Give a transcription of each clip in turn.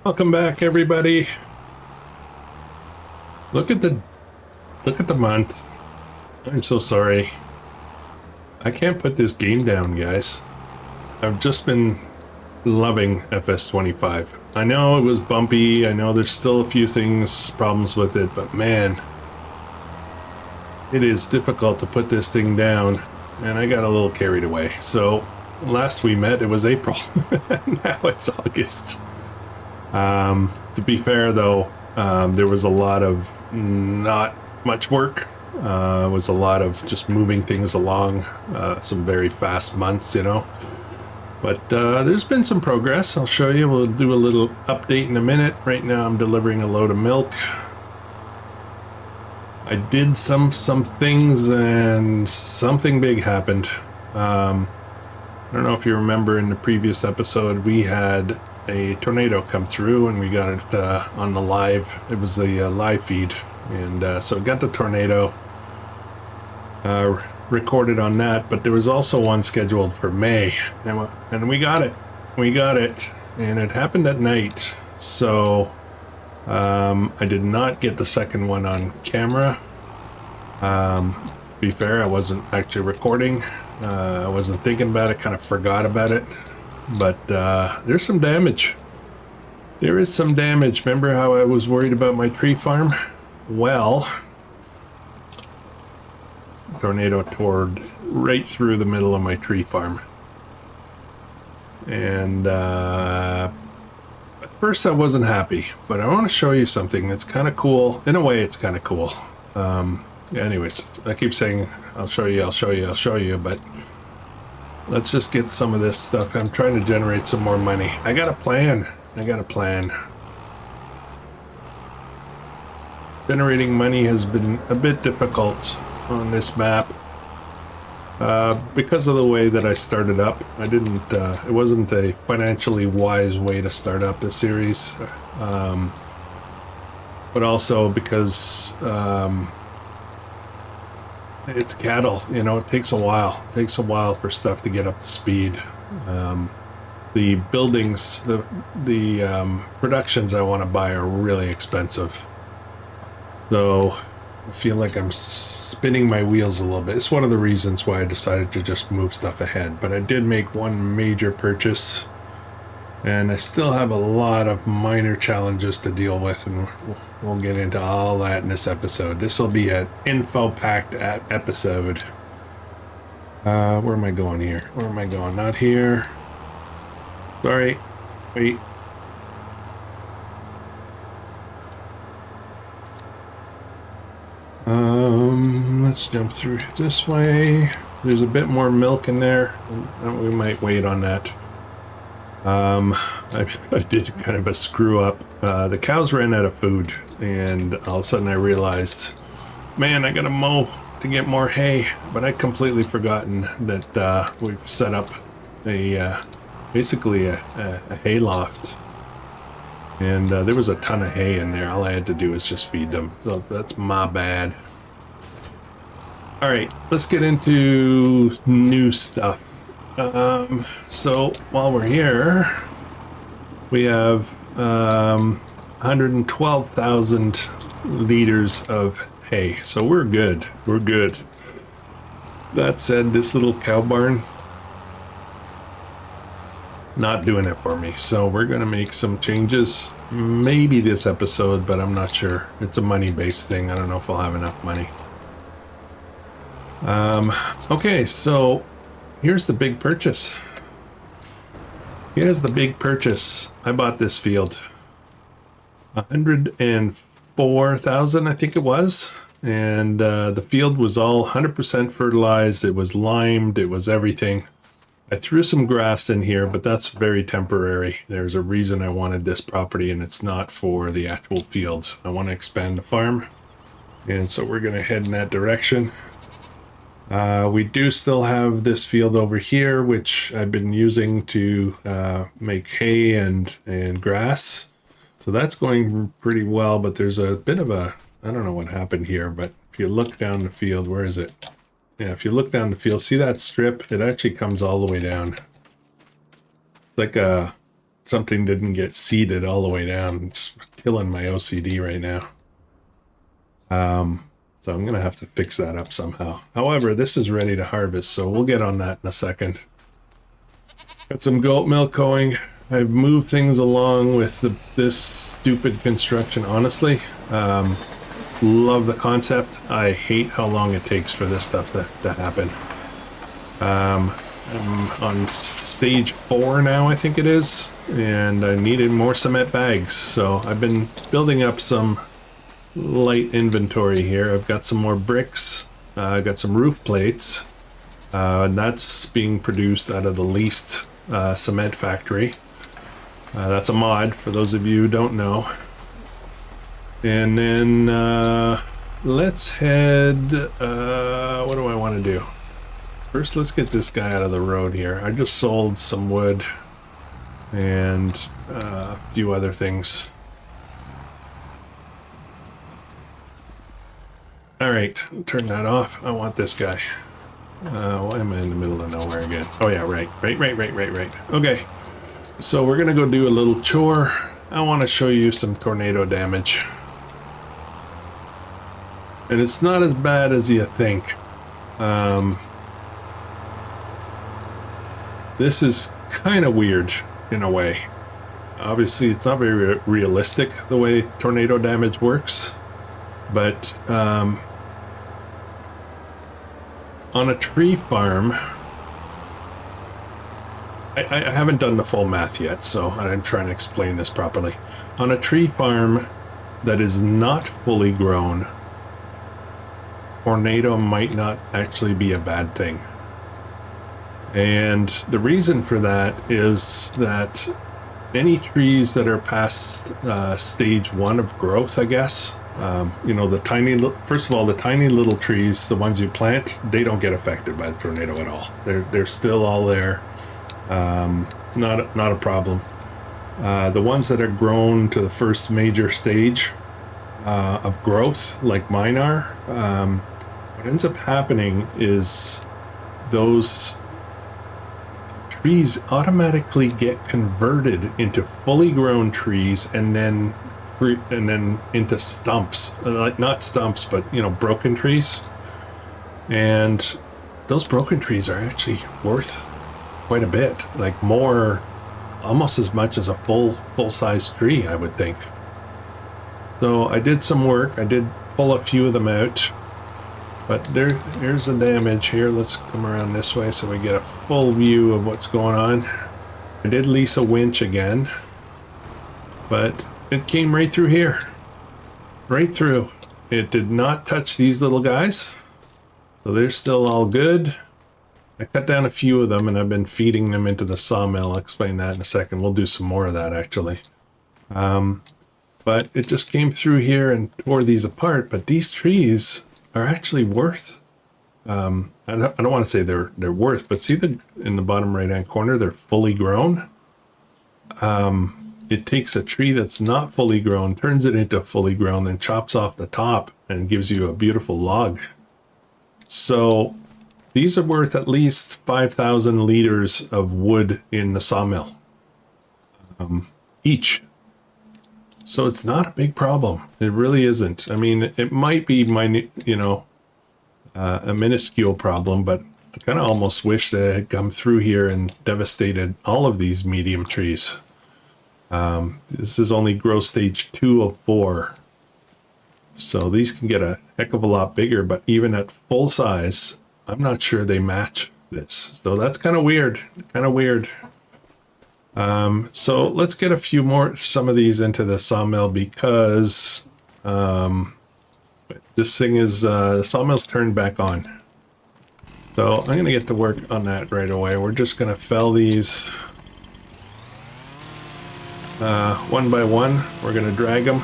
Welcome back, everybody. Look at the month. I'm so sorry. I can't put this game down, guys. I've just been loving FS25. I know it was bumpy. I know there's still a few problems with it, but man, it is difficult to put this thing down, and I got a little carried away. So last we met, it was April. Now it's August. To be fair, though, there was a lot of not much work. It was a lot of just moving things along, some very fast months, you know. But there's been some progress. I'll show you. We'll do a little update in a minute. Right now I'm delivering a load of milk. I did some things and something big happened. I don't know if you remember in the previous episode, we had a tornado come through and we got it on the live. It was the live feed. And so it got the tornado recorded on that, but there was also one scheduled for May, and we got it, and it happened at night. So I did not get the second one on camera. To be fair, I wasn't actually recording. I wasn't thinking about it, kind of forgot about it. But there's some damage. There is some damage. Remember how I was worried about my tree farm? Well, tornado tore right through the middle of my tree farm. And at first I wasn't happy, but I want to show you something that's kind of cool. In a way, it's kind of cool. Anyways, I keep saying I'll show you, but let's just get some of this stuff. I'm trying to generate some more money. I got a plan. Generating money has been a bit difficult on this map because of the way that I started up. I didn't, it wasn't a financially wise way to start up the series, but also because it's cattle, you know, it takes a while. It takes a while for stuff to get up to speed. The buildings, the productions I want to buy are really expensive. So I feel like I'm spinning my wheels a little bit. It's one of the reasons why I decided to just move stuff ahead. But I did make one major purchase, and I still have a lot of minor challenges to deal with, and we'll get into all that in this episode. This will be an info-packed episode. Where am I going here? Where am I going? Not here. Sorry. Wait. Let's jump through this way. There's a bit more milk in there. We might wait on that. I did kind of a screw up. The cows ran out of food, and all of a sudden I realized, man, I gotta mow to get more hay. But I'd completely forgotten that we've set up a basically a hay loft. And there was a ton of hay in there. All I had to do was just feed them. So that's my bad. All right, let's get into new stuff. So while we're here, we have 112,000 liters of hay. So we're good. We're good. That said, this little cow barn, not doing it for me. So we're going to make some changes. Maybe this episode, but I'm not sure. It's a money-based thing. I don't know if I'll have enough money. Okay, so here's the big purchase. Here's the big purchase. I bought this field. 104,000, I think it was. And the field was all 100% fertilized. It was limed. It was everything. I threw some grass in here, but that's very temporary. There's a reason I wanted this property, and it's not for the actual field. I want to expand the farm, and so we're going to head in that direction. We do still have this field over here, which I've been using to make hay and grass. So that's going pretty well, but there's a bit of a, I don't know what happened here, but if you look down the field, where is it? Yeah, if you look down the field, see that strip? It actually comes all the way down. It's like a something didn't get seeded all the way down. It's killing my OCD right now. So I'm going to have to fix that up somehow. However, this is ready to harvest, so we'll get on that in a second. Got some goat milk going. I've moved things along with this stupid construction, honestly. Love the concept. I hate how long it takes for this stuff to happen. I'm on stage 4 now, I think it is, and I needed more cement bags, so I've been building up some light inventory here. I've got some more bricks. I've got some roof plates. And that's being produced out of the leased cement factory. That's a mod for those of you who don't know. And then let's head, what do I want to do? First, let's get this guy out of the road here. I just sold some wood and a few other things. All right, turn that off. I want this guy. Why am I in the middle of nowhere again? Oh yeah, right. Okay, so we're gonna go do a little chore. I want to show you some tornado damage. And it's not as bad as you think. This is kind of weird in a way. Obviously, it's not very realistic the way tornado damage works. But on a tree farm, I haven't done the full math yet, so I'm trying to explain this properly. On a tree farm that is not fully grown, tornado might not actually be a bad thing. And the reason for that is that any trees that are past stage 1 of growth, I guess, you know, first of all, the tiny little trees, the ones you plant, they don't get affected by the tornado at all. They're still all there. Not a problem. The ones that are grown to the first major stage of growth, like mine are, what ends up happening is those trees automatically get converted into fully grown trees and then into stumps, like not stumps, but you know, broken trees. And those broken trees are actually worth quite a bit, like more, almost as much as a full-size tree, I would think. So I did some work. I did pull a few of them out, but here's the damage here. Let's come around this way so we get a full view of what's going on. I did lease a winch again, but it came right through here. Right through. It did not touch these little guys, so they're still all good. I cut down a few of them and I've been feeding them into the sawmill. I'll explain that in a second. We'll do some more of that actually. But it just came through here and tore these apart, but these trees are actually worth, I don't want to say they're worth, but see in the bottom right hand corner, they're fully grown. It takes a tree that's not fully grown, turns it into fully grown, then chops off the top and gives you a beautiful log. So these are worth at least 5,000 liters of wood in the sawmill, each. So it's not a big problem. It really isn't. I mean, it might be a minuscule problem, but I kind of almost wish that it had come through here and devastated all of these medium trees. This is only growth stage 2 of 4. So these can get a heck of a lot bigger, but even at full size, I'm not sure they match this. So that's kind of weird, so let's get some of these into the sawmill because this thing is, the sawmill's turned back on. So I'm going to get to work on that right away. We're just going to fell these one by one. We're going to drag them.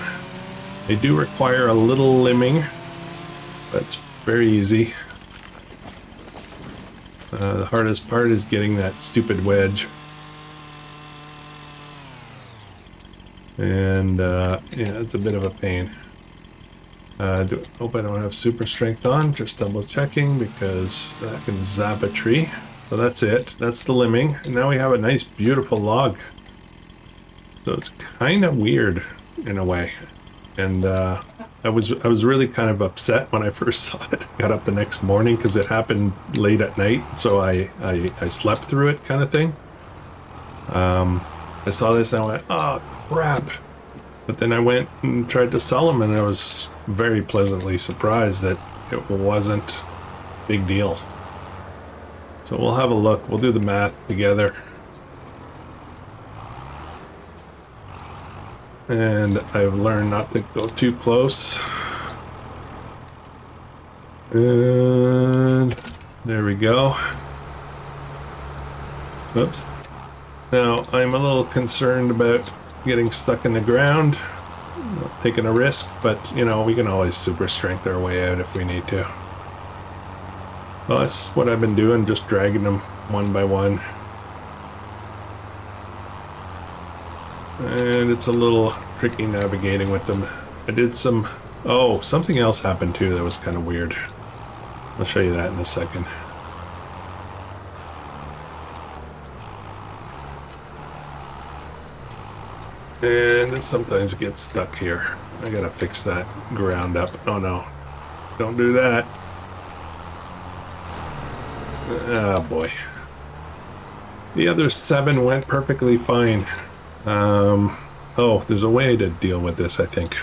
They do require a little limbing, but it's very easy. The hardest part is getting that stupid wedge. And yeah, it's a bit of a pain. Hope I don't have super strength on, just double checking because that can zap a tree. So that's it, that's the limbing. And now we have a nice beautiful log. So it's kind of weird in a way. And I was really kind of upset when I first saw it. I got up the next morning because it happened late at night, so I slept through it, kind of thing. I saw this and I went, oh crap! But then I went and tried to sell them, and I was very pleasantly surprised that it wasn't a big deal. So we'll have a look. We'll do the math together. And I've learned not to go too close. And there we go. Oops. Now, I'm a little concerned about getting stuck in the ground. Not taking a risk, but, you know, we can always super strength our way out if we need to. Well, that's what I've been doing, just dragging them one by one. And it's a little tricky navigating with them. I did some... Oh, something else happened too that was kind of weird. I'll show you that in a second. And sometimes it gets stuck here. I gotta fix that ground up. Oh no. Don't do that. Oh boy. The other 7 went perfectly fine. Oh, there's a way to deal with this, I think.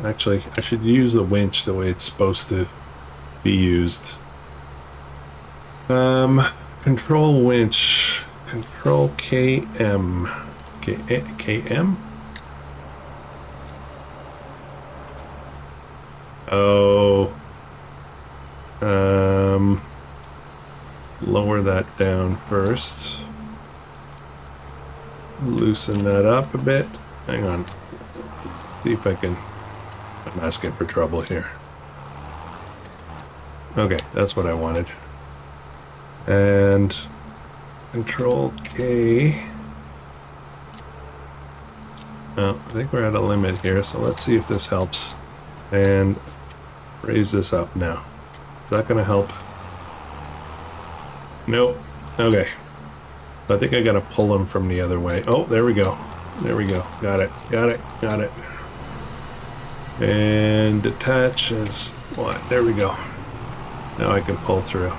Actually, I should use the winch the way it's supposed to be used. Control winch. Control KM. KM? Oh. Lower that down first. Loosen that up a bit. Hang on. See if I can... I'm asking for trouble here. Okay, that's what I wanted. And... Control K. Oh, I think we're at a limit here, so let's see if this helps. And raise this up now. Is that going to help? Nope. Okay. I think I gotta pull them from the other way. Oh, there we go. There we go. Got it. Got it. Got it. And detach as what? There we go. Now I can pull through.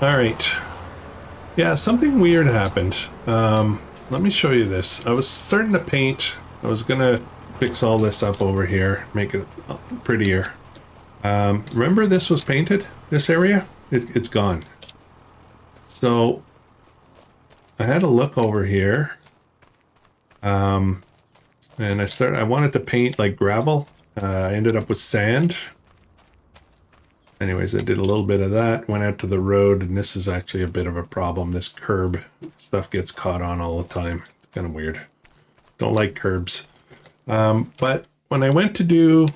Alright. Yeah, something weird happened. Let me show you this. I was starting to paint. I was gonna fix all this up over here, make it prettier. Remember this was painted? This area? It's gone. So I had a look over here. And I wanted to paint like gravel. I ended up with sand. Anyways, I did a little bit of that, went out to the road, and this is actually a bit of a problem. This curb stuff gets caught on all the time. It's kind of weird. Don't like curbs. But when I went to do,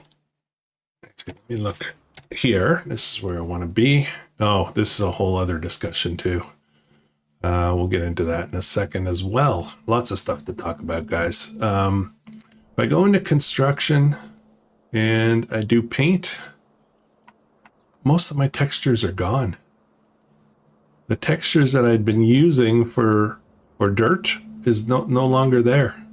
actually, let me look here. This is where I want to be. Oh, this is a whole other discussion too. We'll get into that in a second as well. Lots of stuff to talk about, guys. If I go into construction and I do paint, most of my textures are gone. The textures that I'd been using for dirt is no longer there.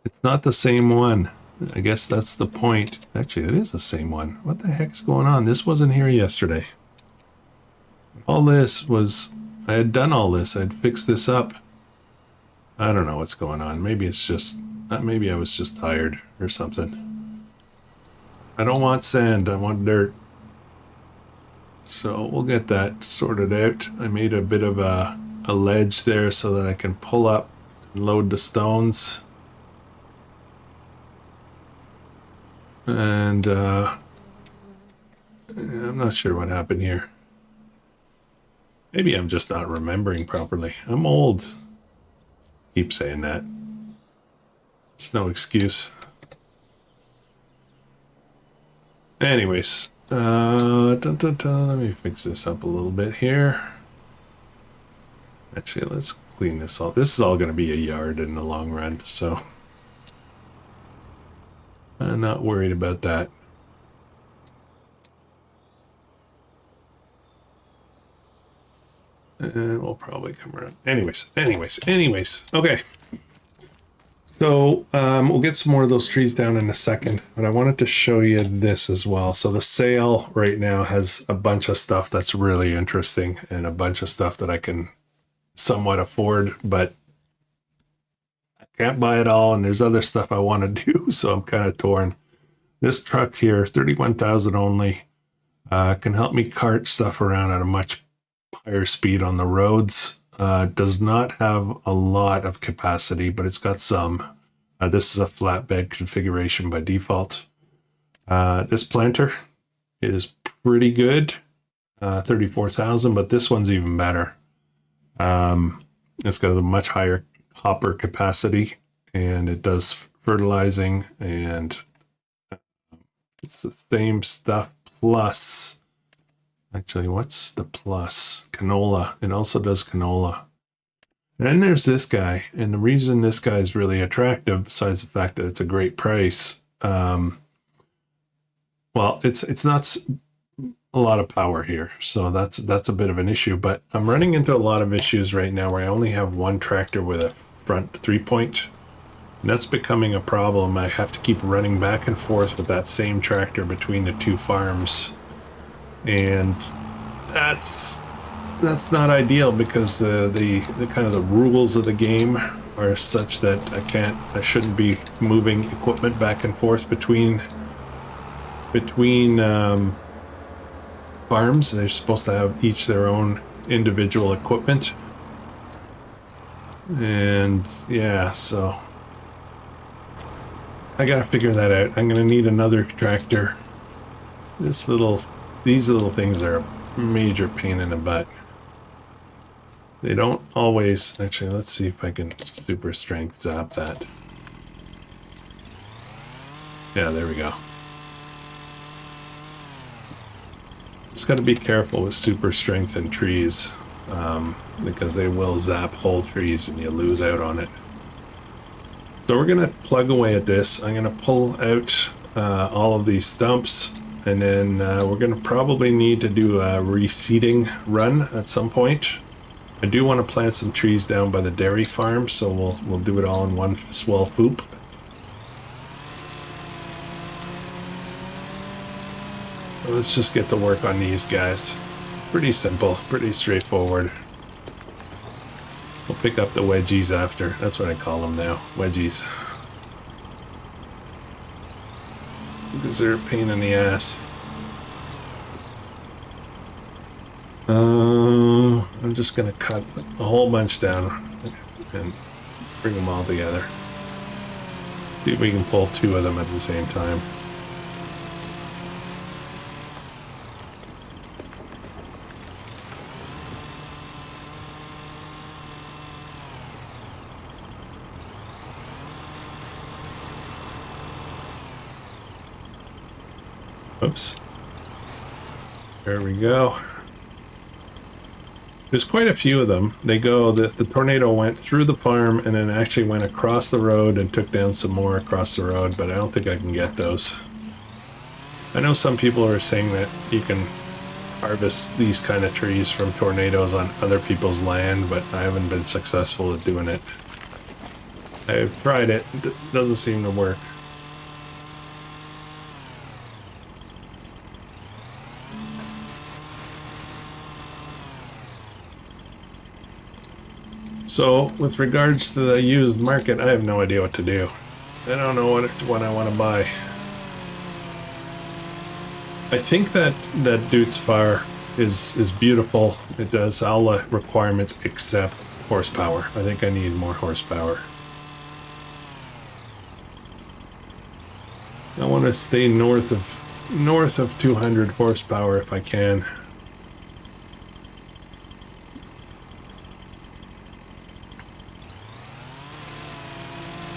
It's not the same one. I guess that's the point. Actually, it is the same one. What the heck's going on? This wasn't here yesterday. All this was... I had done all this. I'd fixed this up. I don't know what's going on. Maybe it's just... maybe I was just tired or something. I don't want sand. I want dirt. So we'll get that sorted out. I made a bit of a ledge there so that I can pull up and load the stones. And I'm not sure what happened here. Maybe I'm just not remembering properly. I'm old. Keep saying that. It's no excuse. Anyways, let me fix this up a little bit here. Actually, let's clean this all. This is all going to be a yard in the long run, so I'm not worried about that. And we'll probably come around. Anyways. Okay. So we'll get some more of those trees down in a second, but I wanted to show you this as well. So the sale right now has a bunch of stuff that's really interesting and a bunch of stuff that I can somewhat afford, but I can't buy it all. And there's other stuff I want to do, so I'm kind of torn. This truck here, 31,000 only, can help me cart stuff around at a much higher speed on the roads. Does not have a lot of capacity, but it's got some. This is a flatbed configuration by default. This planter is pretty good, 34,000, but this one's even better. It's got a much higher hopper capacity, and it does fertilizing, and it's the same stuff plus. Actually, what's the plus? Canola. It also does canola. And then there's this guy. And the reason this guy is really attractive, besides the fact that it's a great price, well, it's not a lot of power here. So that's a bit of an issue. But I'm running into a lot of issues right now where I only have one tractor with a front 3-point. And that's becoming a problem. I have to keep running back and forth with that same tractor between the two farms. And that's not ideal because the kind of the rules of the game are such that I shouldn't be moving equipment back and forth between farms. They're supposed to have each their own individual equipment. And yeah, so I gotta figure that out. I'm gonna need another tractor. These little things are a major pain in the butt. They don't always... Actually, let's see if I can super strength zap that. Yeah, there we go. Just got to be careful with super strength in trees, because they will zap whole trees and you lose out on it. So we're going to plug away at this. I'm going to pull out all of these stumps. And then we're going to probably need to do a reseeding run at some point. I do want to plant some trees down by the dairy farm, so we'll do it all in one swell poop. Let's just get to work on these guys. Pretty simple, pretty straightforward. We'll pick up the wedgies after. That's what I call them now, wedgies. Because they're a pain in the ass. I'm just gonna cut a whole bunch down and bring them all together. See if we can pull two of them at the same time. Oops. There we go. There's quite a few of them. They go, the tornado went through the farm and then actually went across the road and took down some more across the road, but I don't think I can get those. I know some people are saying that you can harvest these kind of trees from tornadoes on other people's land, but I haven't been successful at doing it. I've tried it. It doesn't seem to work. So, with regards to the used market, I have no idea what to do. I don't know what I want to buy. I think that Dude's Fire is beautiful. It does all the requirements except horsepower. I think I need more horsepower. I want to stay north of 200 horsepower if I can.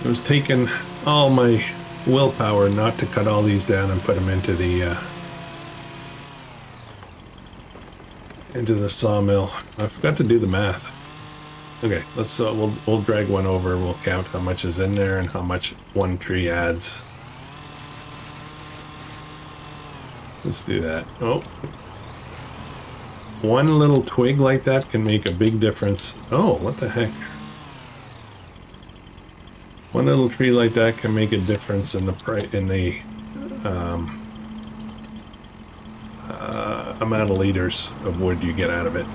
It was taking all my willpower not to cut all these down and put them into the sawmill. I forgot to do the math. Okay, let's we'll drag one over. We'll count how much is in there and how much one tree adds. Let's do that. Oh, one little twig like that can make a big difference. Oh, what the heck? One little tree like that can make a difference in the amount of liters of wood you get out of it.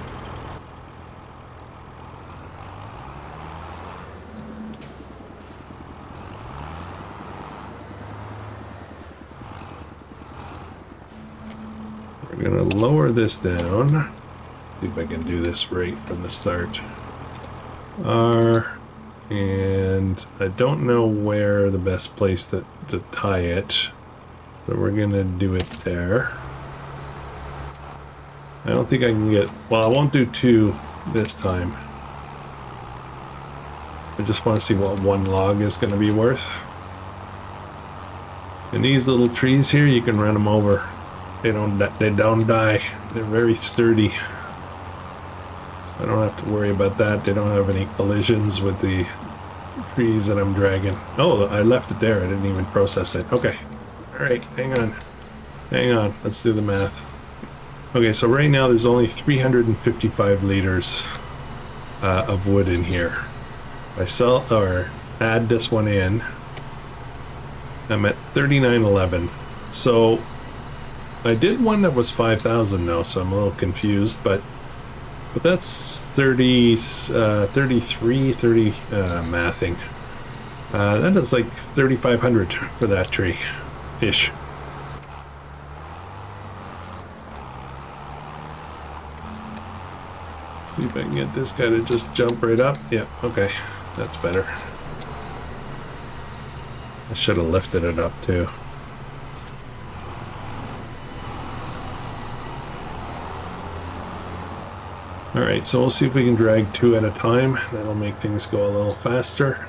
We're gonna lower this down. See if I can do this right from the start. R, and I don't know where the best place to tie it, so we're gonna do it there. I don't think I can get, well, I won't do 2 this time. I just want to see what 1 log is going to be worth. And these little trees here, you can run them over. They don't die. They're very sturdy. So I don't have to worry about that. They don't have any collisions with the trees that I'm dragging. Oh, I left it there. I didn't even process it. Okay. All right, hang on. Hang on. Let's do the math. Okay, so right now there's only 355 liters of wood in here. If I sell or add this one in, I'm at 3911. So I did one that was 5,000 though, so I'm a little confused, but that's 33, 30 mathing. That is like 3,500 for that tree ish. See if I can get this guy to just jump right up. Yeah, okay. That's better. I should have lifted it up too. Alright, so we'll see if we can drag 2 at a time. That'll make things go a little faster.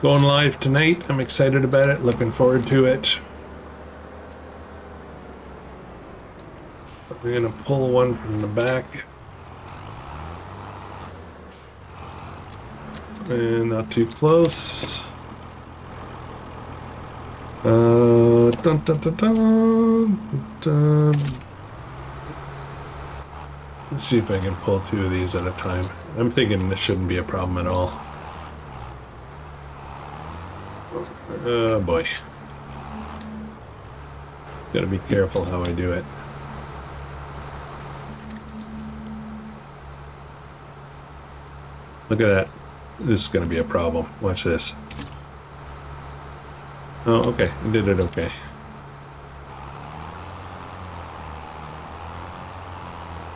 Going live tonight. I'm excited about it. Looking forward to it. We're going to pull one from the back. And not too close. Dun, dun, dun, dun, dun. Let's see if I can pull 2 of these at a time. I'm thinking this shouldn't be a problem at all. Oh boy. Gotta be careful how I do it. Look at that. This is going to be a problem. Watch this. Oh, okay. I did it okay.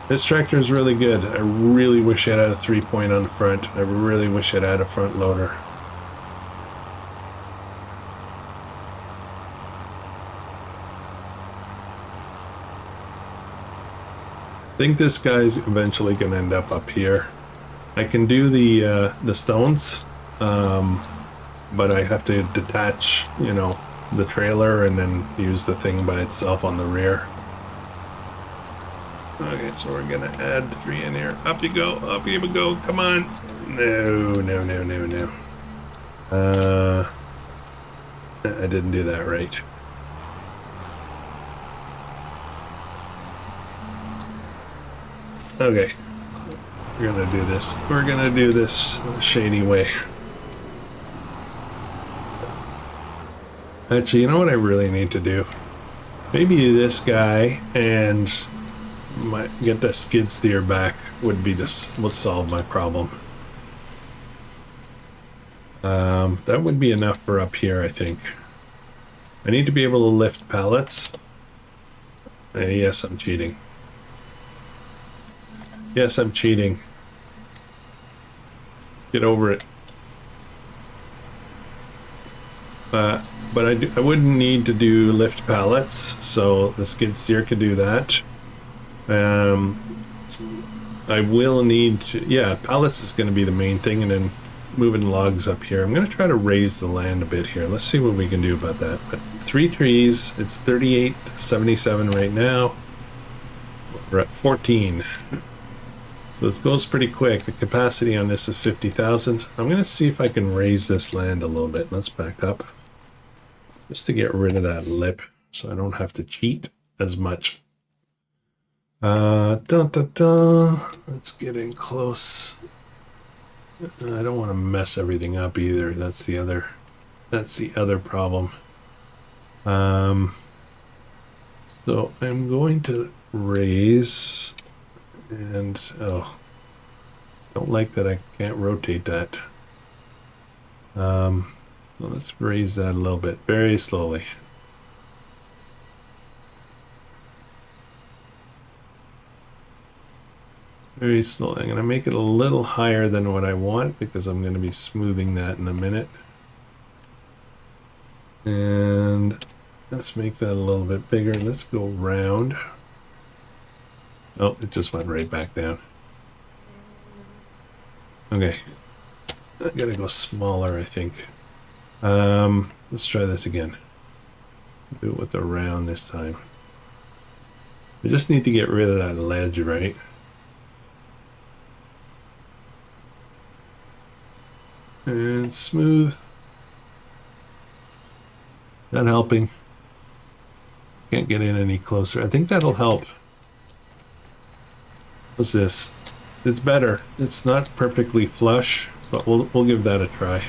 This tractor is really good. I really wish it had a 3-point on the front. I really wish it had a front loader. I think this guy's eventually going to end up here. I can do the stones, but I have to detach, you know, the trailer and then use the thing by itself on the rear. Okay, so we're gonna add 3 in here. Up you go, up you go, come on. No, no, no, no, no. I didn't do that right. Okay. We're gonna do this. We're gonna do this shady way. Actually, you know what I really need to do? Maybe this guy and get the skid steer back would be this. Would solve my problem. That would be enough for up here, I think. I need to be able to lift pallets. Yes, I'm cheating. Yes, I'm cheating. Get over it. But I wouldn't need to do lift pallets, so the skid steer could do that. I will need to, yeah, pallets is going to be the main thing, and then moving logs up here. I'm going to try to raise the land a bit here. Let's see what we can do about that. But 3 trees, it's 38.77 right now. We're at 14. So this goes pretty quick. The capacity on this is 50,000. I'm going to see if I can raise this land a little bit. Let's back up. Just to get rid of that lip so I don't have to cheat as much. Dun, dun, dun. Let's get in close. I don't want to mess everything up either. That's the other problem. So I'm going to raise, and oh, don't like that I can't rotate that. Well, let's raise that a little bit, very slowly. Very slowly. I'm going to make it a little higher than what I want because I'm going to be smoothing that in a minute. And let's make that a little bit bigger. Let's go round. Oh, it just went right back down. Okay. I gotta go smaller, I think. Let's try this again. Do it with the round this time. I just need to get rid of that ledge, right? And smooth. Not helping. Can't get in any closer. I think that'll help. What's this? It's better. It's not perfectly flush, but we'll give that a try.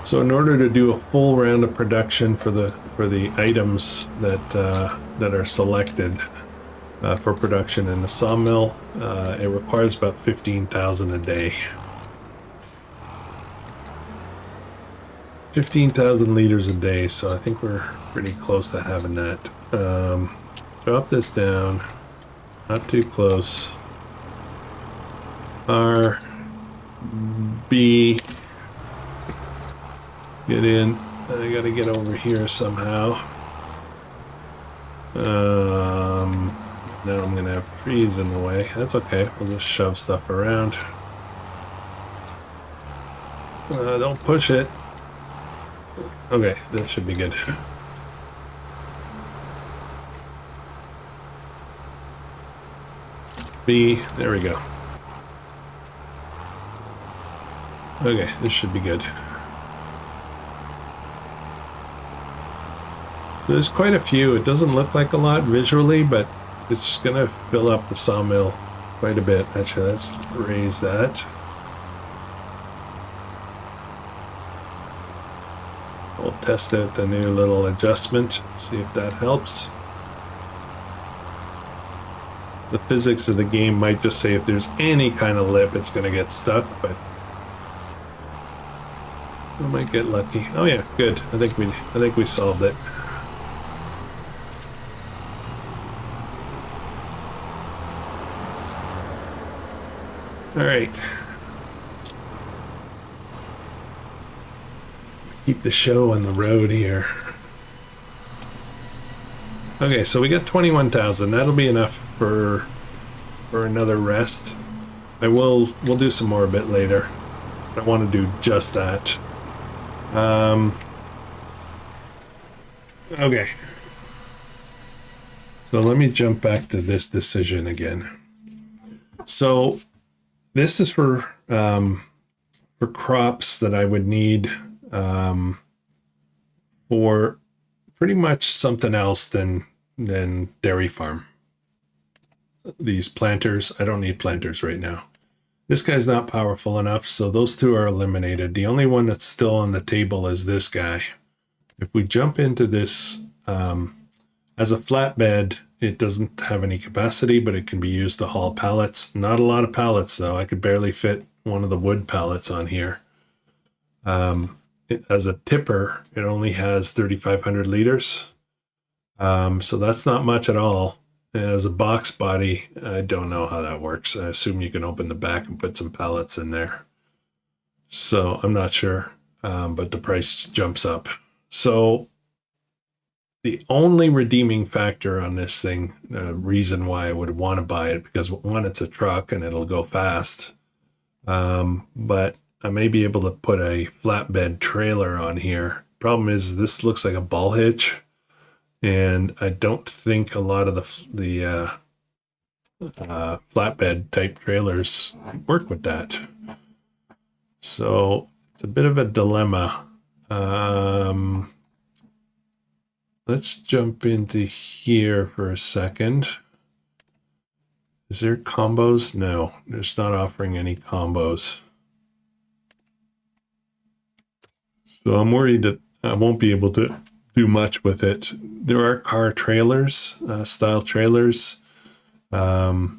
So in order to do a full round of production for the items that are selected for production in the sawmill, it requires about 15,000 a day. 15,000 liters a day, so I think we're pretty close to having that. Drop this down, not too close. R, B, get in. I gotta get over here somehow. Now I'm gonna have trees in the way. That's okay, we'll just shove stuff around. Don't push it. Okay, that should be good. B, there we go. Okay, this should be good. There's quite a few. It doesn't look like a lot visually, but it's gonna fill up the sawmill quite a bit. Actually, let's raise that. We'll test out the new little adjustment, see if that helps. The physics of the game might just say if there's any kind of lip, it's gonna get stuck, but we might get lucky. Oh yeah, good. I think we solved it. All right. Keep the show on the road here. Okay, so we got 21,000. That'll be enough for another rest. We'll do some more a bit later. I want to do just that. Okay. So let me jump back to this decision again. So this is for crops that I would need for pretty much something else than dairy farm. These planters, I don't need planters right now. This guy's not powerful enough, so those two are eliminated. The only one that's still on the table is this guy. If we jump into this as a flatbed, it doesn't have any capacity, but it can be used to haul pallets. Not a lot of pallets, though. I could barely fit one of the wood pallets on here. As a tipper, it only has 3,500 liters. So that's not much at all. And as a box body, I don't know how that works. I assume you can open the back and put some pallets in there. So I'm not sure, but the price jumps up. So the only redeeming factor on this thing, reason why I would want to buy it, because one, it's a truck and it'll go fast. But I may be able to put a flatbed trailer on here. Problem is, this looks like a ball hitch, and I don't think a lot of the flatbed type trailers work with that. So it's a bit of a dilemma. Let's jump into here for a second. Is there combos? No, it's not offering any combos. So I'm worried that I won't be able to do much with it. There are car trailers, style trailers. Where's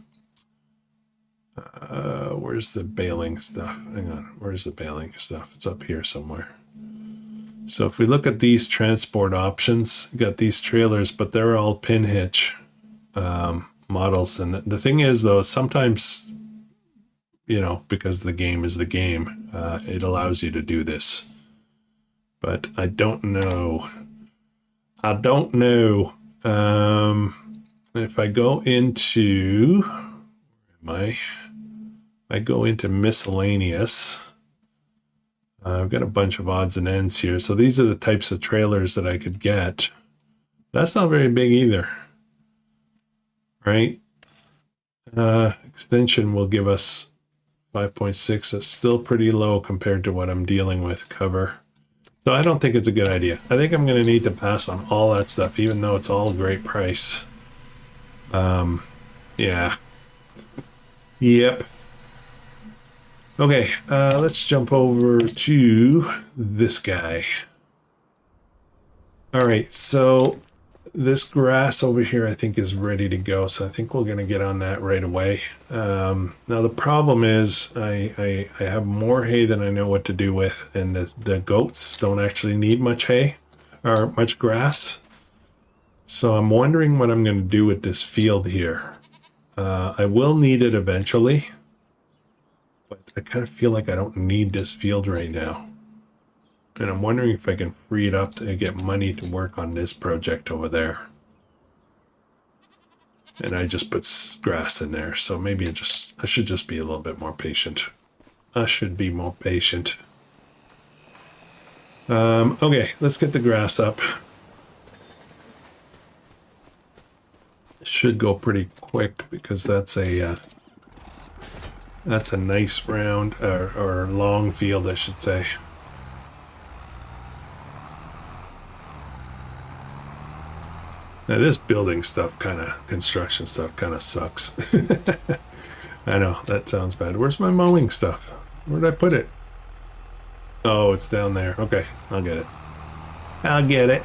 the baling stuff? Hang on, where's the baling stuff? It's up here somewhere. So if we look at these transport options, you got these trailers, but they're all pin hitch models. And the thing is, though, sometimes, you know, because the game is the game, it allows you to do this. But I don't know. I don't know. If I go into, I go into miscellaneous. I've got a bunch of odds and ends here. So these are the types of trailers that I could get. That's not very big either, right? Extension will give us 5.6. That's still pretty low compared to what I'm dealing with. Cover. So I don't think it's a good idea. I think I'm going to need to pass on all that stuff, even though it's all a great price. Yeah. Yep. Okay, let's jump over to this guy. All right, so this grass over here I think is ready to go, so I think we're going to get on that right away. Now the problem is I have more hay than I know what to do with, and the goats don't actually need much hay or much grass. So I'm wondering what I'm going to do with this field here. I will need it eventually, but I kind of feel like I don't need this field right now. And I'm wondering if I can free it up to get money to work on this project over there. And I just put grass in there, so maybe I should just be a little bit more patient. I should be more patient. Okay, let's get the grass up. It should go pretty quick because that's a nice round or long field, I should say. Now this building stuff construction stuff kind of sucks. I know, that sounds bad. Where's my mowing stuff? Where did I put it? Oh, it's down there. Okay, I'll get it. I'll get it.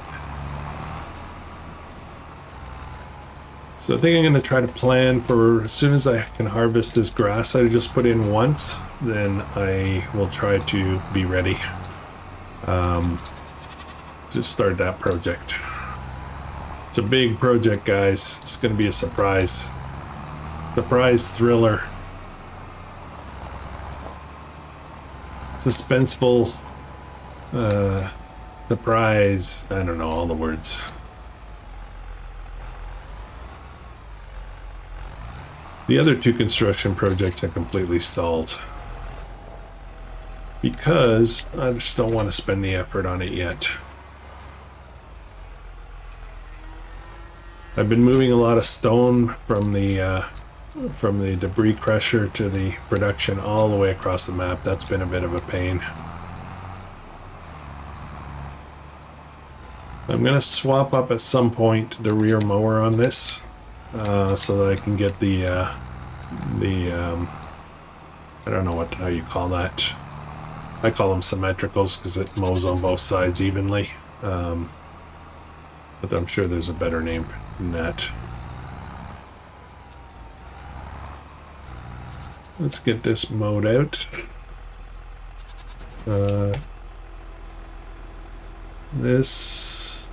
So I think I'm going to try to plan for as soon as I can harvest this grass I just put in once, then I will try to be ready to start that project. It's a big project, guys. It's going to be a surprise. Surprise thriller. Suspenseful. Surprise. I don't know all the words. The other two construction projects are completely stalled. Because I just don't want to spend the effort on it yet. I've been moving a lot of stone from the debris crusher to the production all the way across the map. That's been a bit of a pain. I'm going to swap up at some point the rear mower on this so that I can get the I don't know how you call that. I call them symmetricals because it mows on both sides evenly. But I'm sure there's a better name than that. Let's get this mowed out. This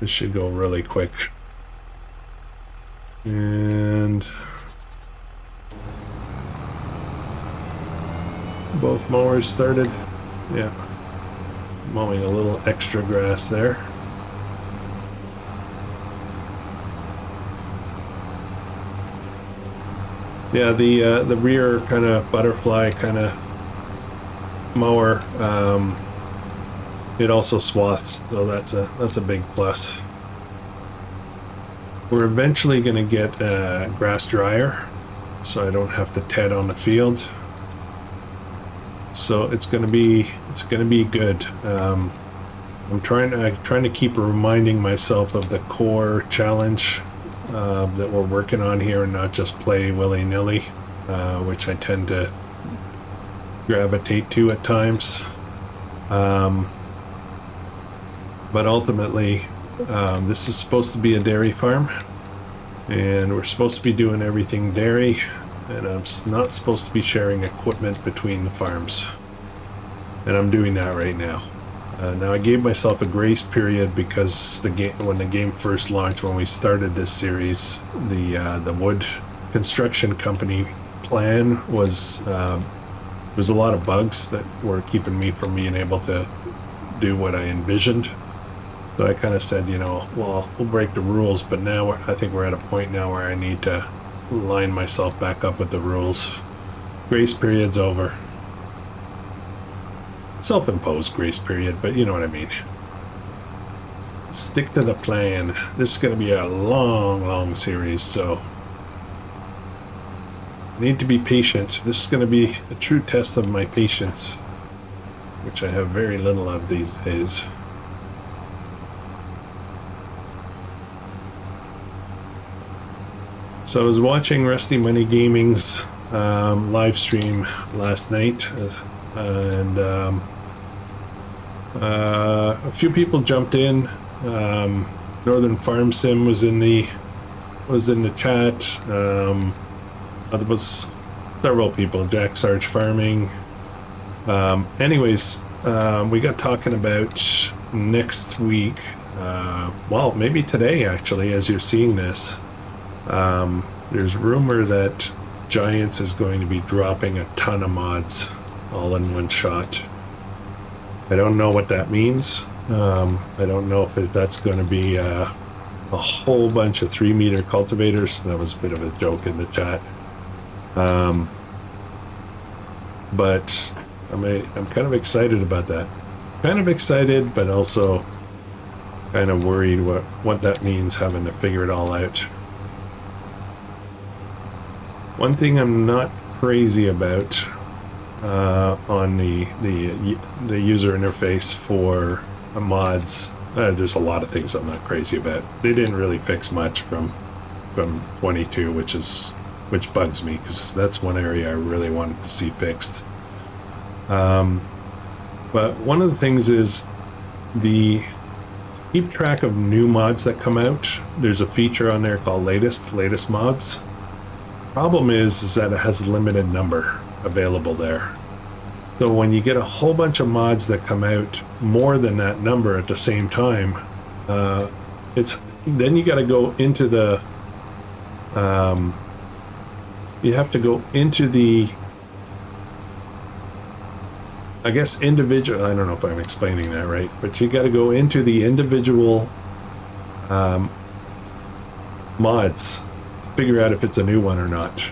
should go really quick. And both mowers started. Yeah. Mowing a little extra grass there. Yeah, the rear kind of butterfly kind of mower, it also swaths, so that's a big plus. We're eventually going to get a grass dryer, so I don't have to ted on the field. So it's gonna be good. I'm trying to keep reminding myself of the core challenge that we're working on here, and not just play willy-nilly, which I tend to gravitate to at times. But ultimately, this is supposed to be a dairy farm, and we're supposed to be doing everything dairy, and I'm not supposed to be sharing equipment between the farms, and I'm doing that right now. Now I gave myself a grace period because when the game first launched, when we started this series, the wood construction company plan was there's a lot of bugs that were keeping me from being able to do what I envisioned. So I kind of said, you know, well, we'll break the rules, but now I think we're at a point now where I need to line myself back up with the rules. Grace period's over. Self-imposed grace period, but you know what I mean. Stick to the plan. This is going to be a long series, so I need to be patient. This is going to be a true test of my patience, which I have very little of these days. So I was watching Rusty Money Gaming's live stream last night, and a few people jumped in. Northern Farm Sim was in the chat. There was several people. Jack Sarge Farming. Anyways, we got talking about next week. Well, maybe today actually, as you're seeing this. There's rumor that Giants is going to be dropping a ton of mods all in one shot. I don't know what that means. I don't know if that's going to be a whole bunch of 3-meter cultivators. That was a bit of a joke in the chat. But I'm kind of excited about that. Kind of excited, but also kind of worried what that means, having to figure it all out. One thing I'm not crazy about on the user interface for mods, there's a lot of things I'm not crazy about. They didn't really fix much from 22, which bugs me, because that's one area I really wanted to see fixed. But one of the things is keep track of new mods that come out. There's a feature on there called latest mobs. Problem is that it has a limited number available there. So when you get a whole bunch of mods that come out more than that number at the same time, then you got to go into the you have to go into the, I guess, individual, I don't know if I'm explaining that right, but you got to go into the individual mods to figure out if it's a new one or not.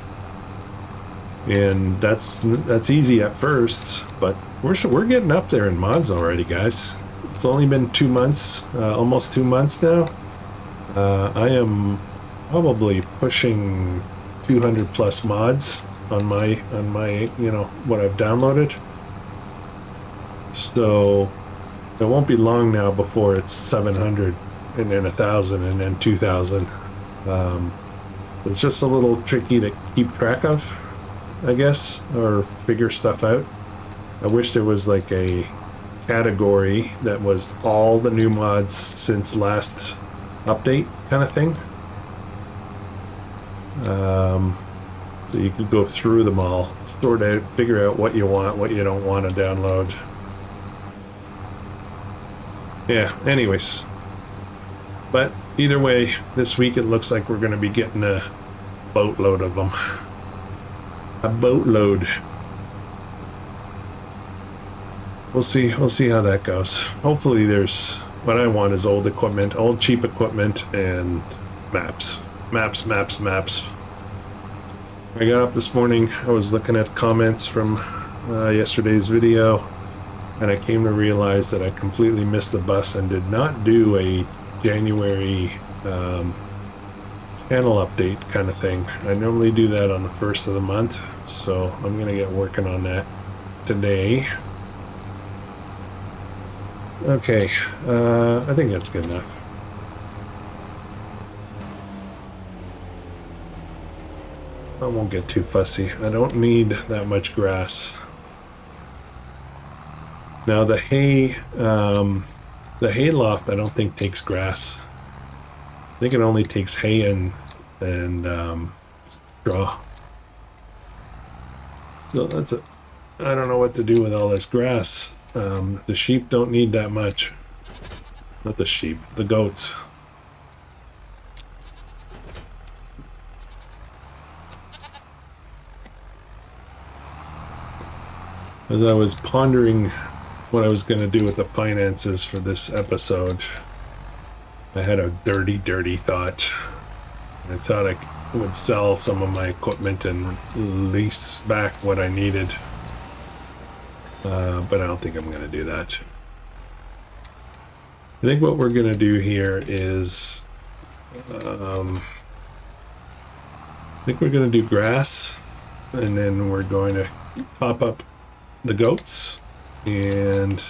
And that's easy at first, but we're getting up there in mods already, guys. It's only been 2 months, almost 2 months now. I am probably pushing 200 plus mods on my you know, what I've downloaded. So it won't be long now before it's 700 and then 1,000 and then 2,000. It's just a little tricky to keep track of, I guess, or figure stuff out. I wish there was like a category that was all the new mods since last update kind of thing. So you could go through them all, sort out, figure out what you want, what you don't want to download. Yeah, anyways. But either way, this week it looks like we're going to be getting a boatload of them. A boatload. We'll see how that goes. Hopefully there's, what I want is old equipment, old cheap equipment, and maps. Maps. I got up this morning, I was looking at comments from yesterday's video, and I came to realize that I completely missed the bus and did not do a January channel update kind of thing. I normally do that on the 1st of the month, so I'm gonna get working on that today. Okay, I think that's good enough. I won't get too fussy. I don't need that much grass. Now the hay loft I don't think takes grass. I think it only takes hay and straw. So that's it. I don't know what to do with all this grass. The sheep don't need that much. Not the sheep, the goats. As I was pondering what I was going to do with the finances for this episode, I had a dirty thought. I thought I would sell some of my equipment and lease back what I needed. But I don't think I'm going to do that. I think what we're going to do here is, I think we're going to do grass, and then we're going to top up the goats, and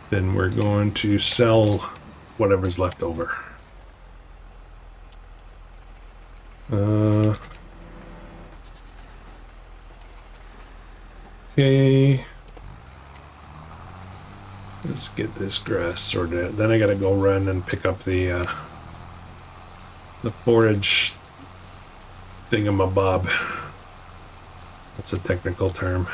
then we're going to sell whatever's left over. Okay. Let's get this grass sorted out. Then I gotta go run and pick up the forage thingamabob. That's a technical term.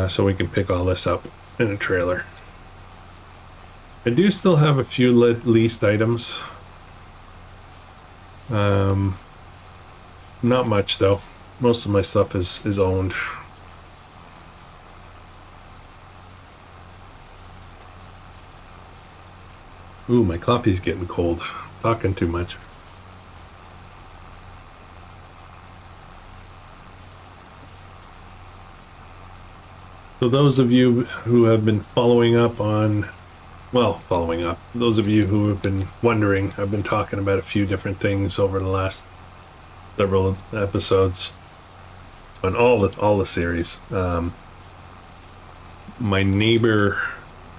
So we can pick all this up in a trailer. I do still have a few leased items. Not much though. Most of my stuff is owned. Ooh, my coffee's getting cold. Talking too much. So those of you who have been following up, those of you who have been wondering, I've been talking about a few different things over the last several episodes on all the series. My neighbor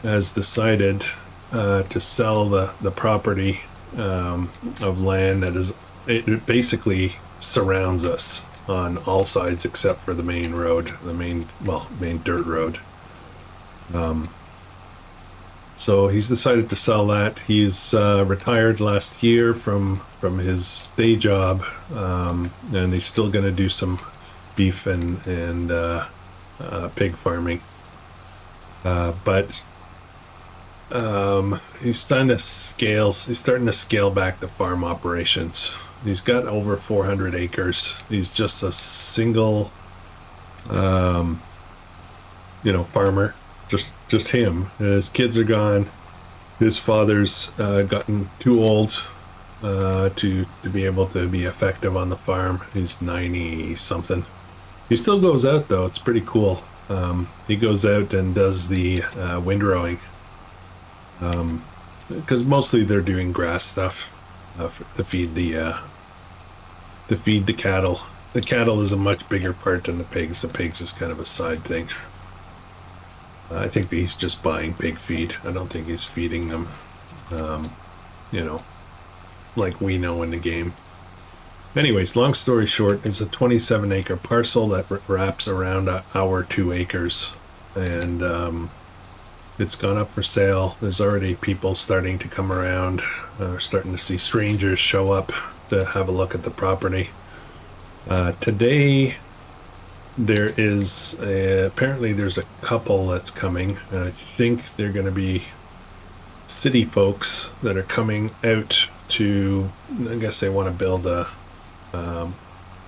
has decided to sell the property of land that it basically surrounds us on all sides except for the main road, the main dirt road. So he's decided to sell that. He's retired last year from his day job, and he's still going to do some beef and pig farming. But he's starting to scale back the farm operations. He's got over 400 acres. He's just a single, farmer. Just him. His kids are gone. His father's gotten too old to be able to be effective on the farm. He's 90 something. He still goes out though. It's pretty cool. He goes out and does the windrowing. Because mostly they're doing grass stuff to feed the cattle. The cattle is a much bigger part than the pigs. The pigs is kind of a side thing. I think he's just buying pig feed. I don't think he's feeding them, like we know in the game. Anyways, long story short, it's a 27-acre parcel that wraps around our 2 acres, and it's gone up for sale. There's already people starting to come around, starting to see strangers show up to have a look at the property. Today, there is apparently there's a couple that's coming, and I think they're going to be city folks that are coming out to, I guess they want to build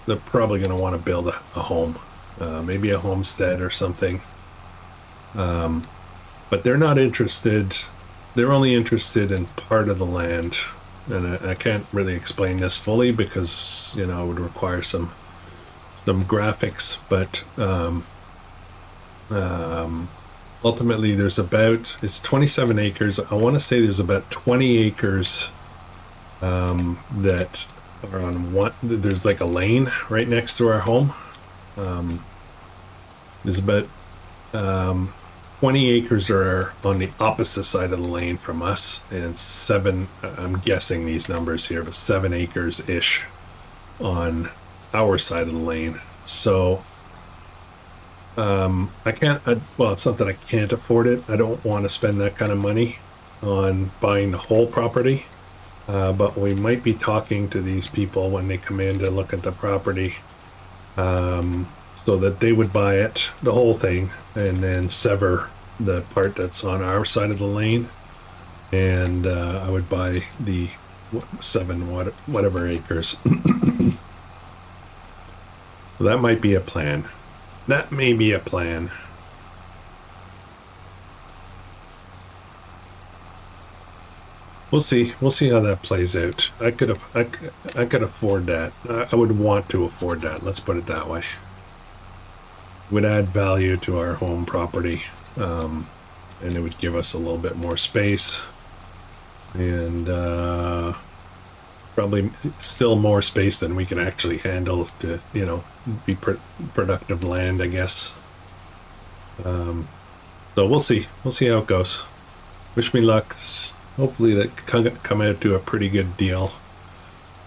they're probably going to want to build a home, maybe a homestead or something. But they're not interested. They're only interested in part of the land, and I can't really explain this fully because it would require some graphics. But ultimately, it's 27 acres. I want to say there's about 20 acres that are on one. There's like a lane right next to our home. There's about 20 acres are on the opposite side of the lane from us, and 7, I'm guessing these numbers here, but 7 acres ish on our side of the lane. So I can't, well, it's not that I can't afford it. I don't want to spend that kind of money on buying the whole property. But we might be talking to these people when they come in to look at the property, so that they would buy it, the whole thing, and then sever the part that's on our side of the lane. And I would buy the 7 whatever acres. So that might be a plan. That may be a plan. We'll see. We'll see how that plays out. I could afford that. I would want to afford that. Let's put it that way. Would add value to our home property, and it would give us a little bit more space, and probably still more space than we can actually handle to, you know, be productive land, I guess. So we'll see. We'll see how it goes. Wish me luck. Hopefully that come out to a pretty good deal.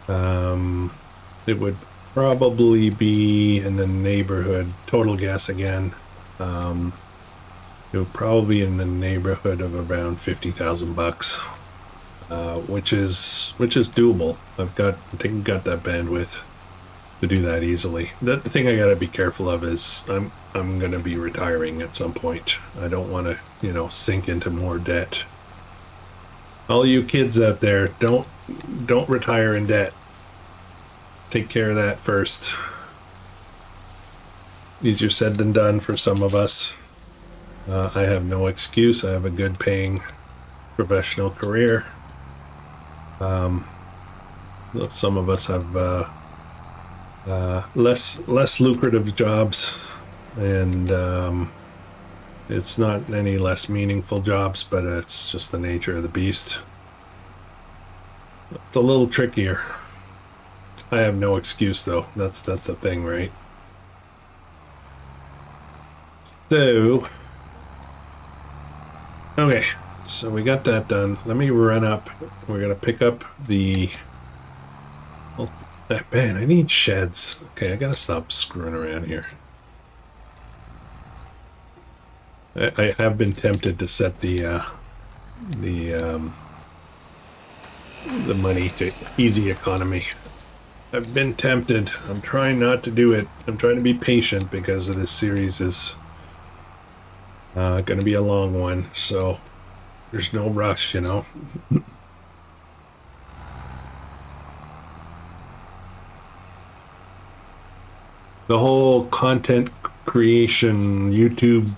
It would probably be in the neighborhood, total guess again, it would probably be in the neighborhood of around 50,000 bucks, which is doable. I think I've got that bandwidth to do that easily. The thing I gotta be careful of is I'm gonna be retiring at some point. I don't want to, you know, sink into more debt. All you kids out there, don't retire in debt. Take care of that first. Easier said than done for some of us. I have no excuse. I have a good paying professional career. Some of us have less lucrative jobs, and it's not any less meaningful jobs, but it's just the nature of the beast. It's a little trickier. I have no excuse though. That's the thing, right? So, okay, so we got that done. Let me run up. We're gonna pick up the. Oh, man, I need sheds. Okay, I gotta stop screwing around here. I have been tempted to set the money to easy economy. I've been tempted. I'm trying not to do it. I'm trying to be patient because this series is going to be a long one, so there's no rush, you know. The whole content creation YouTube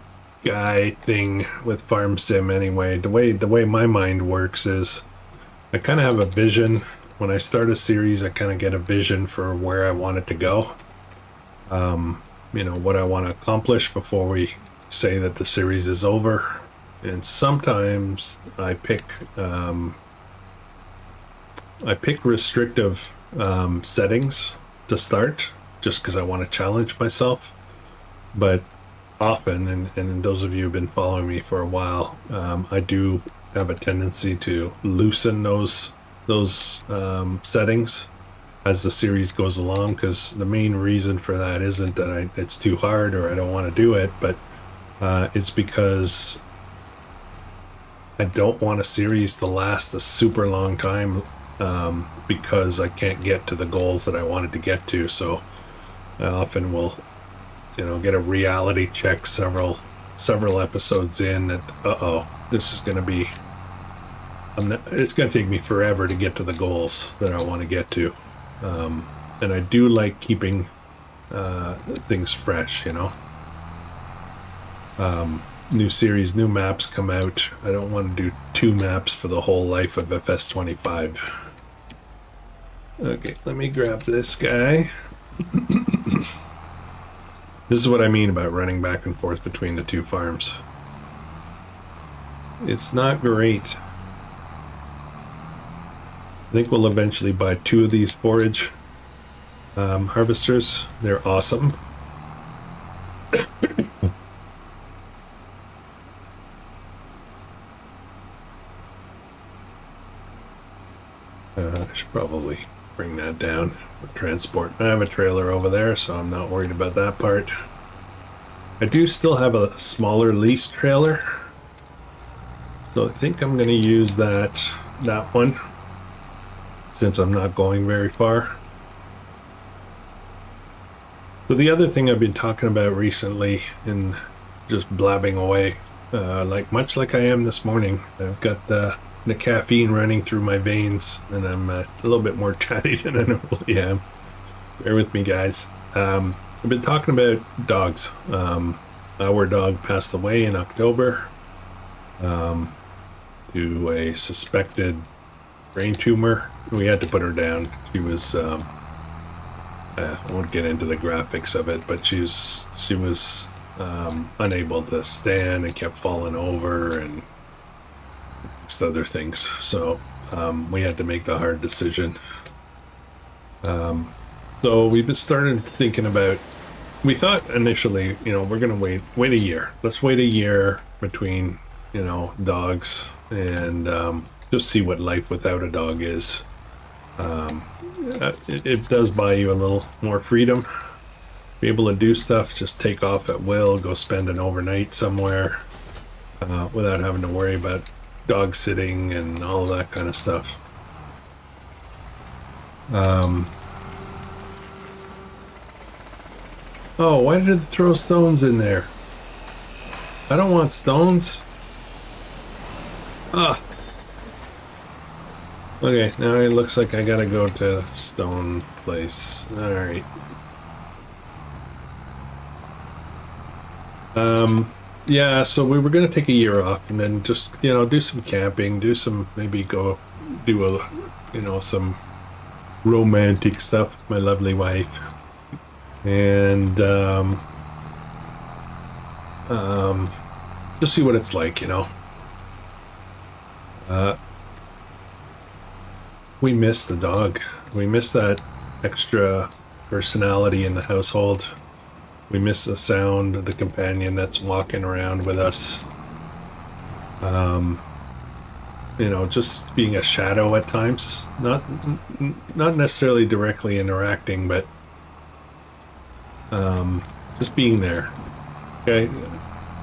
guy thing with Farm Sim, anyway, the way my mind works is I kind of have a vision. When I start a series, I kind of get a vision for where I want it to go. You know, what I want to accomplish before we say that the series is over. And sometimes I pick restrictive settings to start, just because I want to challenge myself. But often, and those of you who've been following me for a while, I do have a tendency to loosen those settings as the series goes along, because the main reason for that isn't that it's too hard or I don't want to do it, but it's because I don't want a series to last a super long time, because I can't get to the goals that I wanted to get to. So I often will, you know, get a reality check several episodes in that this is going to be it's going to take me forever to get to the goals that I want to get to. And I do like keeping things fresh, you know. New series, new maps come out. I don't want to do 2 maps for the whole life of FS25. Okay, let me grab this guy. This is what I mean about running back and forth between the 2 farms. It's not great. I think we'll eventually buy 2 of these forage harvesters. They're awesome. I should probably bring that down for transport. I have a trailer over there, so I'm not worried about that part. I do still have a smaller lease trailer, so I think I'm going to use that one since I'm not going very far. So the other thing I've been talking about recently and just blabbing away, much like I am this morning, I've got the caffeine running through my veins, and I'm a little bit more chatty than I normally am. Bear with me, guys. I've been talking about dogs. Our dog passed away in October to a suspected brain tumor. We had to put her down. She was, I won't get into the graphics of it, but she was unable to stand and kept falling over and other things. So we had to make the hard decision. So we've been starting thinking about, we thought initially, we're going to wait a year. Let's wait a year between, dogs and just see what life without a dog is. It does buy you a little more freedom. Be able to do stuff, just take off at will, go spend an overnight somewhere without having to worry about dog sitting and all of that kind of stuff. Oh, why did it throw stones in there? I don't want stones. Okay, now it looks like I gotta go to stone place. Alright. Yeah, so we were gonna take a year off and then just, do some camping, maybe go do some romantic stuff with my lovely wife. And, just see what it's like, we miss the dog. We miss that extra personality in the household. We miss the sound of the companion that's walking around with us. Just being a shadow at times. Not necessarily directly interacting, but just being there. Okay,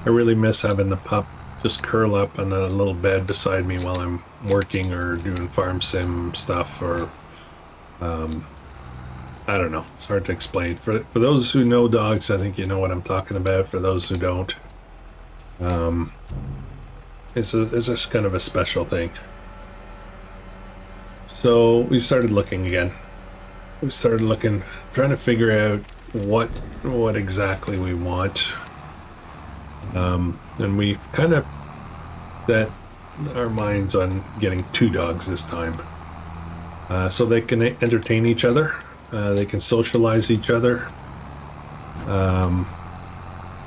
I really miss having the pup just curl up on a little bed beside me while I'm working or doing farm sim stuff, or I don't know. It's hard to explain. For those who know dogs, I think you know what I'm talking about. For those who don't, it's just kind of a special thing. So we started looking again. We started looking, trying to figure out what exactly we want. And we kind of set our minds on getting 2 dogs this time, so they can entertain each other. They can socialize each other,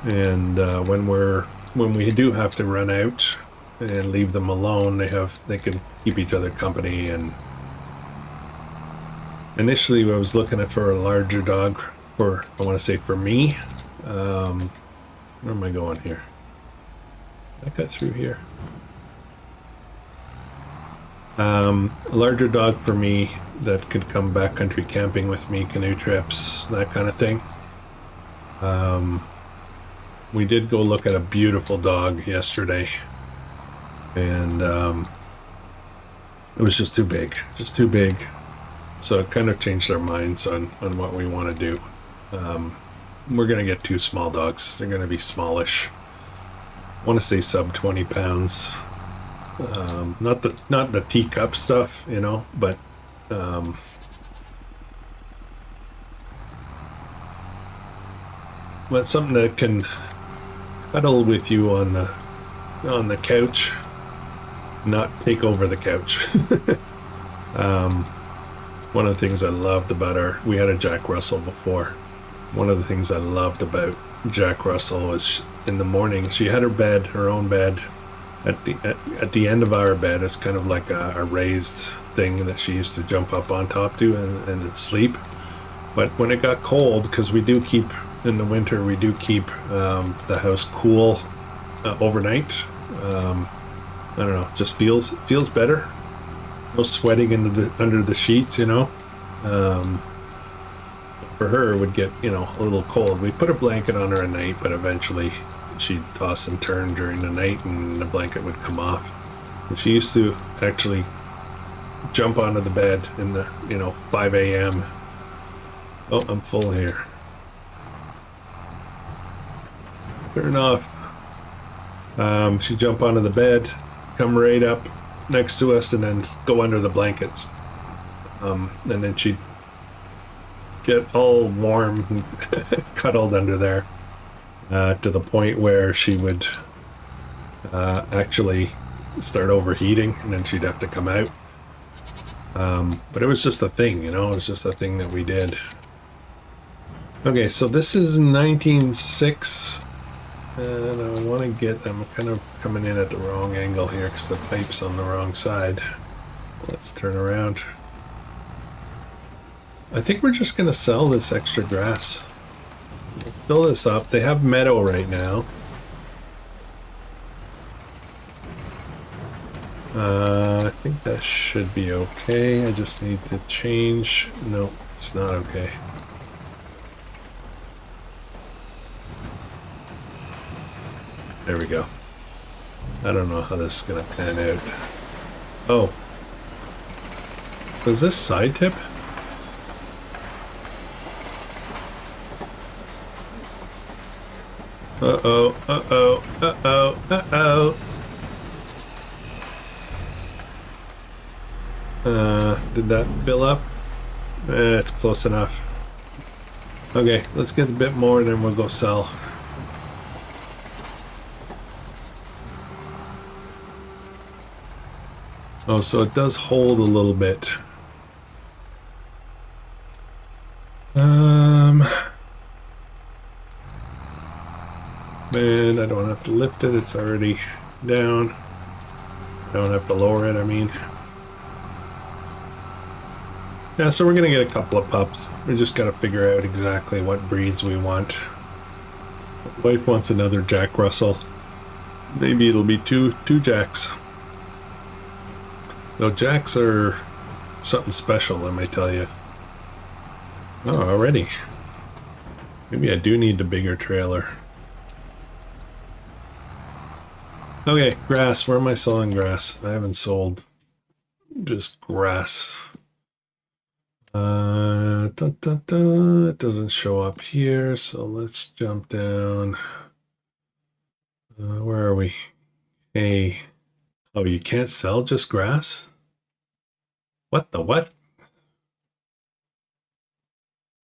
and when we do have to run out and leave them alone, they can keep each other company. And initially, I was looking for a larger dog for me. Where am I going here? I got through here. A larger dog for me that could come backcountry camping with me, canoe trips, that kind of thing. We did go look at a beautiful dog yesterday, and it was just too big. So it kind of changed our minds on what we want to do. We're going to get 2 small dogs. They're going to be smallish. I want to say sub 20 pounds. Not the teacup stuff, but something that can cuddle with you on the couch, not take over the couch. One of the things I loved about we had a Jack Russell before. One of the things I loved about Jack Russell was in the morning she had her own bed at the end of our bed. It's kind of like a raised thing that she used to jump up on top to and sleep. But when it got cold, because we do keep, in the winter, we do keep the house cool overnight. I don't know, just feels better. No sweating under the sheets, you know. For her, it would get, you know, a little cold. We put a blanket on her at night, but eventually she'd toss and turn during the night and the blanket would come off. And she used to actually jump onto the bed in the, you know, 5 a.m. Oh, I'm full here. Turn off. She'd jump onto the bed, come right up next to us, and then go under the blankets. And then she'd get all warm and cuddled under there, to the point where she would actually start overheating, and then she'd have to come out. But it was just a thing, you know, it was just a thing that we did. Okay, so this is 19.6, and I want to get, I'm kind of coming in at the wrong angle here because the pipe's on the wrong side. Let's turn around. I think we're just going to sell this extra grass. Fill this up. They have meadow right now. I think that should be okay. I just need to change. No, it's not okay. There we go. I don't know how this is going to pan out. Oh. Was this side tip? Uh-oh, uh-oh, uh-oh, uh-oh. Did that fill up? It's close enough. Okay, let's get a bit more and then we'll go sell. Oh, so it does hold a little bit. Man, I don't have to lift it, it's already down. I don't have to lower it, I mean. Yeah, so we're gonna get a couple of pups. We just gotta figure out exactly what breeds we want. My wife wants another Jack Russell. Maybe it'll be two Jacks. Though Jacks are something special, I might tell you. Oh, already. Maybe I do need the bigger trailer. Okay, grass. Where am I selling grass? I haven't sold just grass. It doesn't show up here, so let's jump down. Where are we? Hey. Oh, you can't sell just grass? What the what?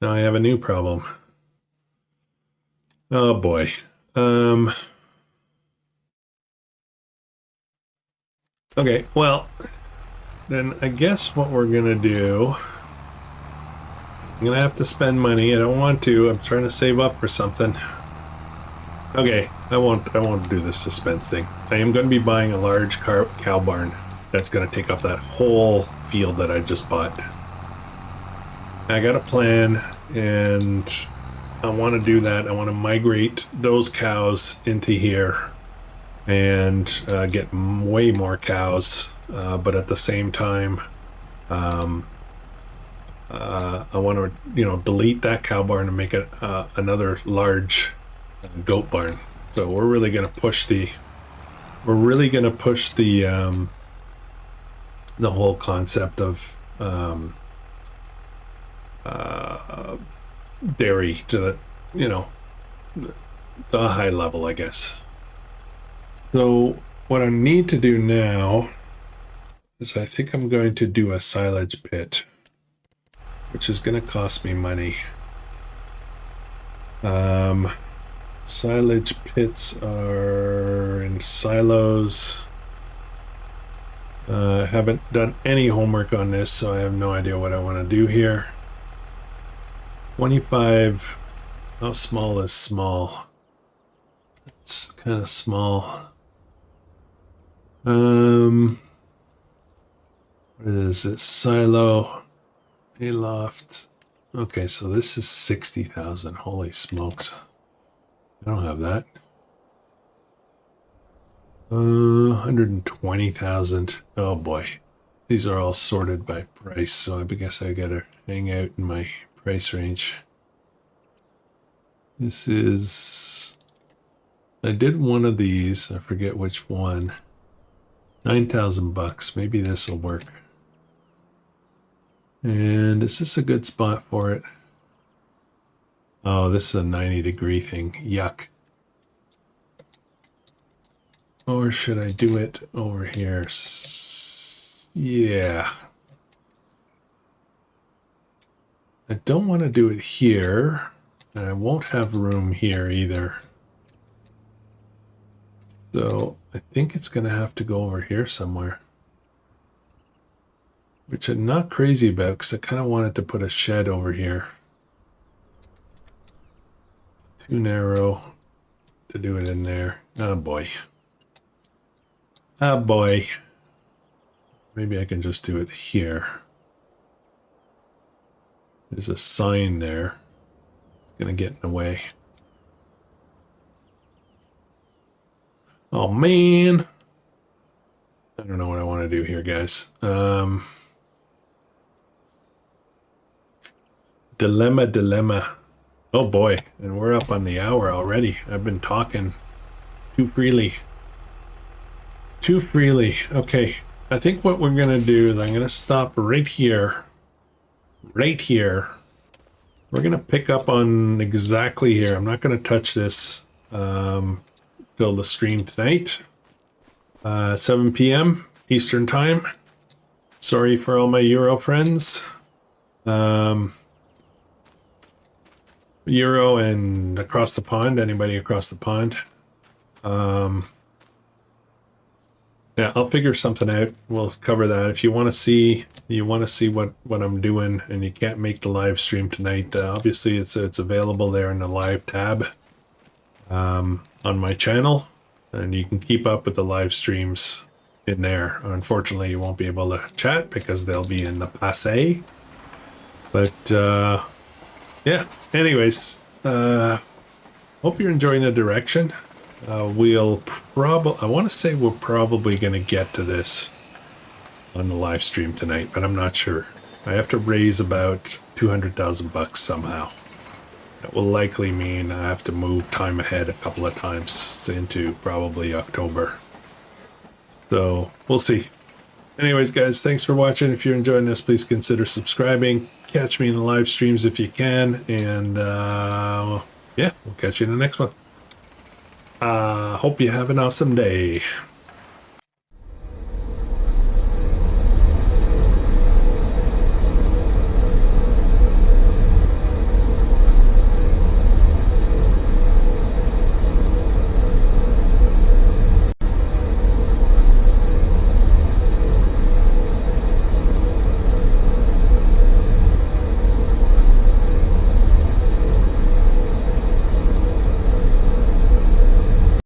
Now I have a new problem. Oh boy. Okay, well, then I guess what we're gonna do, I'm gonna have to spend money. I don't want to. I'm trying to save up for something. Okay, I won't do the suspense thing. I am going to be buying a large cow barn that's going to take up that whole field that I just bought. I got a plan, and I want to do that. I want to migrate those cows into here and get way more cows, but at the same time, I want to, you know, delete that cow barn and make it another large goat barn. So we're really going to push the the whole concept of dairy to the, you know, the high level, I guess. So what I need to do now is I think I'm going to do a silage pit, which is going to cost me money. Silage pits are in silos. I haven't done any homework on this, so I have no idea what I want to do here. 25. How small is small? It's kind of small. What What is it? Silo, Aloft. Okay, so this is 60,000. Holy smokes. I don't have that. 120,000. Oh boy. These are all sorted by price, so I guess I gotta hang out in my price range. This is... I did one of these. I forget which one. 9,000 bucks. Maybe this will work. And is this a good spot for it? Oh, this is a 90-degree thing. Yuck. Or should I do it over here? Yeah. I don't want to do it here. And I won't have room here either. So I think it's going to have to go over here somewhere. Which I'm not crazy about because I kind of wanted to put a shed over here. Too narrow to do it in there. Oh boy. Oh boy. Maybe I can just do it here. There's a sign there. It's going to get in the way. Oh man. I don't know what I want to do here, guys. Dilemma. Oh boy, and we're up on the hour already. I've been talking too freely. Okay, I think what we're gonna do is I'm gonna stop right here. We're gonna pick up on exactly here. I'm not gonna touch this till the stream tonight. 7 p.m. Eastern time. Sorry for all my Euro friends. Euro and across the pond, anybody across the pond. Yeah, I'll figure something out. We'll cover that. If you want to see what I'm doing and you can't make the live stream tonight, obviously it's available there in the live tab on my channel, and you can keep up with the live streams in there. Unfortunately, you won't be able to chat because they'll be in the passé. But yeah, anyways, hope you're enjoying the direction. I want to say we're probably going to get to this on the live stream tonight, but I'm not sure. I have to raise about 200,000 bucks somehow. That will likely mean I have to move time ahead a couple of times into probably October. So we'll see. Anyways, guys, thanks for watching. If you're enjoying this, please consider subscribing. Catch me in the live streams if you can. And yeah, we'll catch you in the next one. Hope you have an awesome day.